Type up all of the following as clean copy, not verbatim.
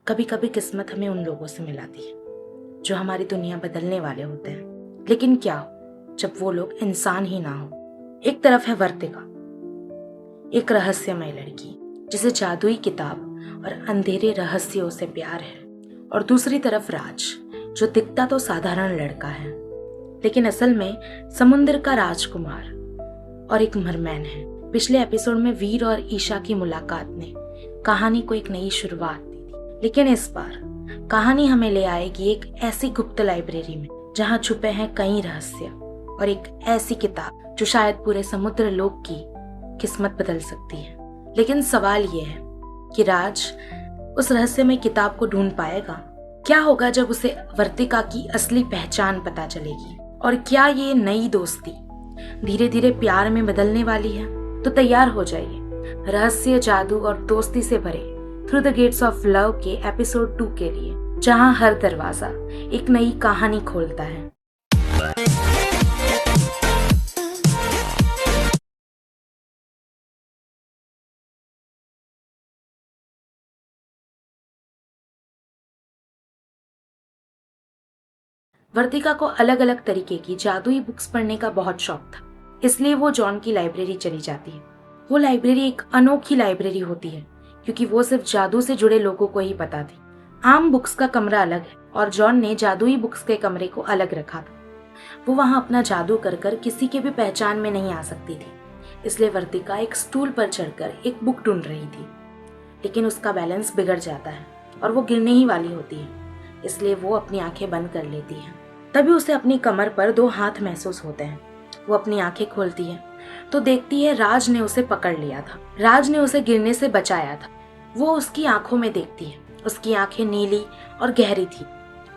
कभी कभी किस्मत हमें उन लोगों से मिलाती है जो हमारी दुनिया बदलने वाले होते हैं, लेकिन क्या हो जब वो लोग इंसान ही ना हो। एक तरफ है वर्तिका, एक रहस्यमय लड़की जिसे जादुई किताब और अंधेरे रहस्यों से प्यार है, और दूसरी तरफ राज जो दिखता तो साधारण लड़का है लेकिन असल में समुद्र का राजकुमार और एक मरमैन है। पिछले एपिसोड में वीर और ईशा की मुलाकात ने कहानी को एक नई शुरुआत दी थी, लेकिन इस बार कहानी हमें ले आएगी एक ऐसी गुप्त लाइब्रेरी में जहां छुपे हैं कई रहस्य और एक ऐसी किताब जो शायद पूरे समुद्र लोक की किस्मत बदल सकती है। लेकिन सवाल ये है कि राज उस रहस्यमय किताब को ढूंढ पाएगा? क्या होगा जब उसे वर्तिका की असली पहचान पता चलेगी? और क्या ये नई दोस्ती धीरे धीरे प्यार में बदलने वाली है? तो तैयार हो जाइए रहस्य, जादू और दोस्ती से भरे through the gates of love के एपिसोड 2 के लिए, जहां हर दरवाजा एक नई कहानी खोलता है। वर्तिका को अलग अलग तरीके की जादुई बुक्स पढ़ने का बहुत शौक था, इसलिए वो जॉन की लाइब्रेरी चली जाती है। वो लाइब्रेरी एक अनोखी लाइब्रेरी होती है क्योंकि वो सिर्फ जादू से जुड़े लोगों को ही पता थी। आम बुक्स का कमरा अलग है और जॉन ने जादुई बुक्स के कमरे को अलग रखा था। वो वहां अपना जादू कर कर किसी के भी पहचान में नहीं आ सकती थी, इसलिए वर्तिका एक स्टूल पर चढ़कर एक बुक ढूंढ रही थी, लेकिन उसका बैलेंस बिगड़ जाता है और वो गिरने ही वाली होती है, इसलिए वो अपनी आंखें बंद कर लेती है। तभी उसे अपनी कमर पर 2 हाथ महसूस होते हैं। वो अपनी आंखें खोलती है तो देखती है राज ने उसे पकड़ लिया था। राज ने उसे गिरने से बचाया था। वो उसकी आंखों में देखती है। उसकी आंखें नीली और गहरी थी।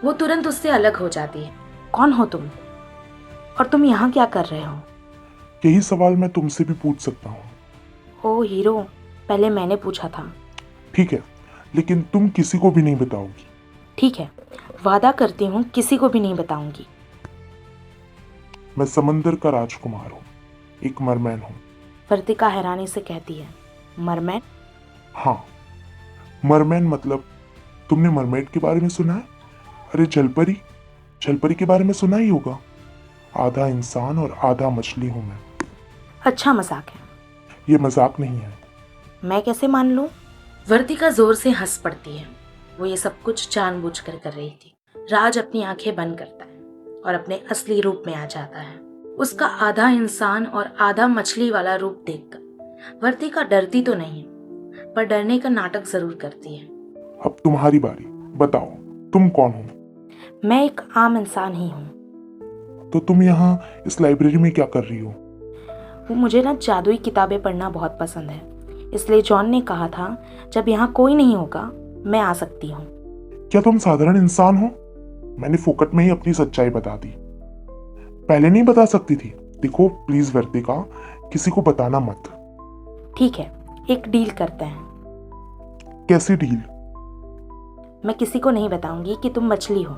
वो तुरंत उससे अलग हो जाती है। कौन हो तुम? और तुम यहाँ क्या कर रहे हो? यही सवाल मैं तुमसे भी पूछ सकता हूँ। ओ हीरो, पहले मैंने पूछा था। ठीक है, लेकिन तुम किसी को भी नहीं बताओगी। ठीक है, वादा करती हूँ किसी को भी नहीं बताऊंगी। मैं समंदर का राजकुमार हूँ, एक मरमैन हूँ। वर्तिका हैरानी से कहती है, मरमैन? हाँ, मरमैन मतलब तुमने मरमेड के बारे में सुना है? अरे जलपरी, जलपरी के बारे में सुना ही होगा। आधा इंसान और आधा मछली हूँ मैं। अच्छा मजाक है। ये मजाक नहीं है। मैं कैसे मान लूं? वर्तिका जोर से हंस पड़ती है। वो ये सब कुछ जानबूझकर कर रही थी। राज अपनी आंखें बंद करता है और अपने असली रूप में आ जाता है। उसका आधा इंसान और आधा मछली वाला रूप देखकर वर्तिका डरती तो नहीं, पर डरने का नाटक जरूर करती है। अब तुम्हारी बारी, बताओ तुम कौन हो? मैं एक आम इंसान ही हूँ। तो तुम यहाँ इस लाइब्रेरी में क्या कर रही हो? वो मुझे ना जादुई किताबें पढ़ना बहुत पसंद है, इसलिए जॉन ने कहा था जब यहाँ कोई नहीं होगा मैं आ सकती हूँ। क्या तुम साधारण इंसान हो? मैंने फोकट में ही अपनी सच्चाई बता दी। पहले नहीं बता सकती थी। देखो प्लीज वर्तिका, किसी को बताना मत। ठीक है, एक डील करते हैं। कैसी डील? मैं किसी को नहीं बताऊंगी कि तुम मछली हो,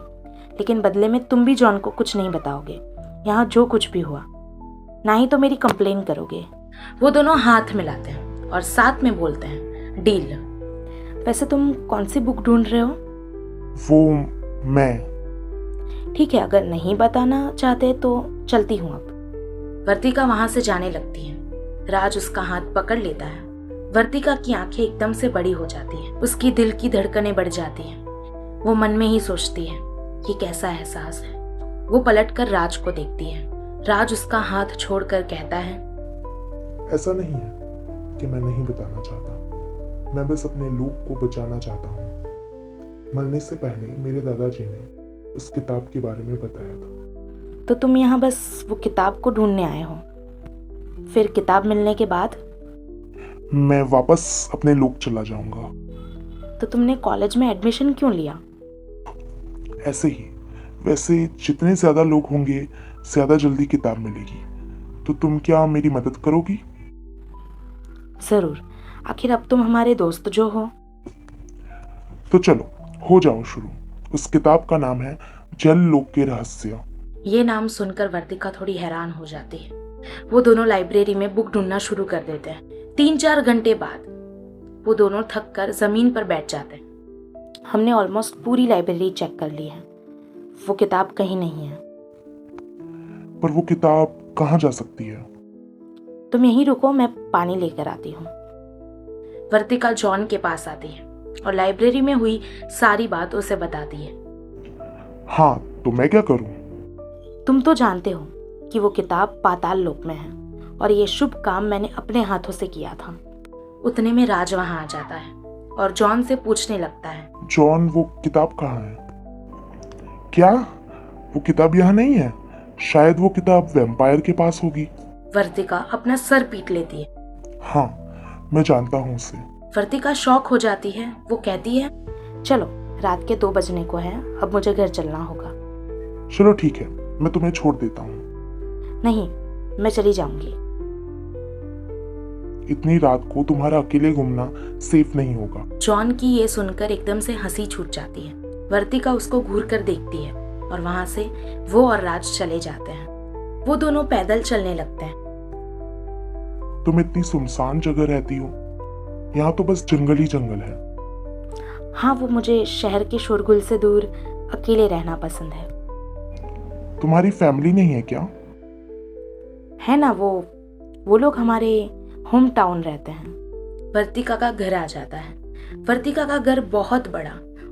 लेकिन बदले में तुम भी जॉन को कुछ नहीं बताओगे यहाँ जो कुछ भी हुआ, ना ही तो मेरी कंप्लेन करोगे। वो दोनों हाथ मिलाते हैं और साथ में बोलते हैं, डील। वैसे तुम कौन सी बुक ढूंढ रहे हो? वो मैं। ठीक है, अगर नहीं बताना चाहते तो चलती हूँ अब। वर्तिका वहां से जाने लगती है। राज उसका हाथ पकड़ लेता है। वर्तिका की आंखें एकदम से बड़ी हो जाती हैं। उसकी दिल की धड़कनें बढ़ जाती हैं। वो मन में ही सोचती है, ये कैसा एहसास है। वो पलटकर राज को देखती है। राज उसका हाथ छोड़कर कहता है, ऐसा नहीं है कि मैं नहीं बताना चाहता, मैं बस अपने लोग को बचाना चाहता हूँ। मरने से पहले मेरे दादाजी ने उस किताब के बारे में बताया था। तो तुम यहाँ बस वो किताब को ढूंढने आए हो? फिर किताब मिलने के बाद? मैं वापस अपने लोग चला जाऊंगा। तो तुमने कॉलेज में एडमिशन क्यों लिया? ऐसे ही। वैसे जितने ज्यादा लोग होंगे ज्यादा जल्दी किताब मिलेगी। तो तुम क्या मेरी मदद करोगी? जरूर, आखिर अब तुम हमारे दोस्त जो हो। तो चलो हो जाओ शुरू। उस किताब का नाम है जल लोक के रहस्य। ये नाम सुनकर वर्तिका थोड़ी हैरान हो जाती है। वो दोनों लाइब्रेरी में बुक ढूंढना शुरू कर देते हैं। 3-4 घंटे बाद वो दोनों थक कर जमीन पर बैठ जाते हैं। हमने ऑलमोस्ट पूरी लाइब्रेरी चेक कर ली है, वो किताब कहीं नहीं है। पर वो किताब कहाँ जा सकती है? तुम यहीं रुको, मैं पानी लेकर आती हूँ। वर्तिका जॉन के पास आती है और लाइब्रेरी में हुई सारी बात उसे बताती है। हाँ, तो मैं क्या करूँ? तुम तो जानते हो कि वो किताब पाताल लोक में है और ये शुभ काम मैंने अपने हाथों से किया था। उतने में राज वहां आ जाता है और जॉन से पूछने लगता है, जॉन, वो किताब कहाँ है? क्या वो किताब यहाँ नहीं है? शायद वो किताब वैम्पायर के पास होगी। वर्तिका अपना सर पीट लेती है। हाँ, मैं जानता हूँ उसे। वर्तिका शॉक हो जाती है। वो कहती है, चलो रात के 2 बजने को है, अब मुझे घर चलना होगा। चलो ठीक है, मैं तुम्हें छोड़ देता हूँ। नहीं, मैं चली जाऊंगी। इतनी रात को तुम्हारा अकेले घूमना सेफ नहीं होगा। जॉन की ये सुनकर एकदम से हंसी छूट जाती है। वर्तिका उसको घूर कर देखती है और वहां से वो और राज चले जाते हैं। वो दोनों पैदल चलने लगते हैं। तुम इतनी सुनसान जगह रहती हो, यहाँ तो बस जंगल ही जंगल है। हाँ, वो मुझे शहर के शोरगुल से दूर अकेले रहना पसंद है। तुम्हारी फैमिली नहीं है क्या? है ना, वो लोग हमारे होम टाउन रहते हैं। वर्तिका का घर आ जाता है। वर्तिका का घर बहुत बड़ा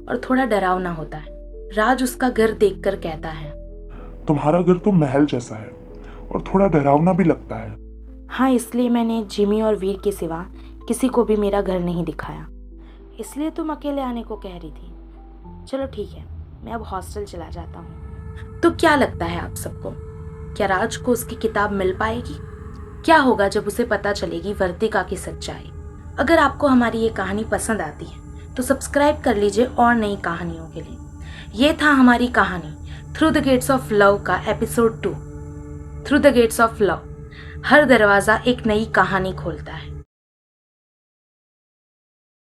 और थोड़ा डरावना होता है। राज उसका घर देखकर कहता है, तुम्हारा घर तो महल जैसा है और थोड़ा डरावना भी लगता है। हाँ, इसलिए मैंने जिमी और वीर के सिवा किसी को भी मेरा घर नहीं दिखाया। इसलिए तुम अकेले आने को कह रही थी। चलो ठीक है, मैं अब हॉस्टल चला जाता हूँ। तो क्या लगता है आप सबको, क्या राज को उसकी किताब मिल पाएगी? क्या होगा जब उसे पता चलेगी वर्तिका की सच्चाई? अगर आपको हमारी ये कहानी पसंद आती है तो सब्सक्राइब कर लीजिए और नई कहानियों के लिए। ये था हमारी कहानी through the gates of love का episode 2। Through the gates of love, हर दरवाजा एक नई कहानी खोलता है।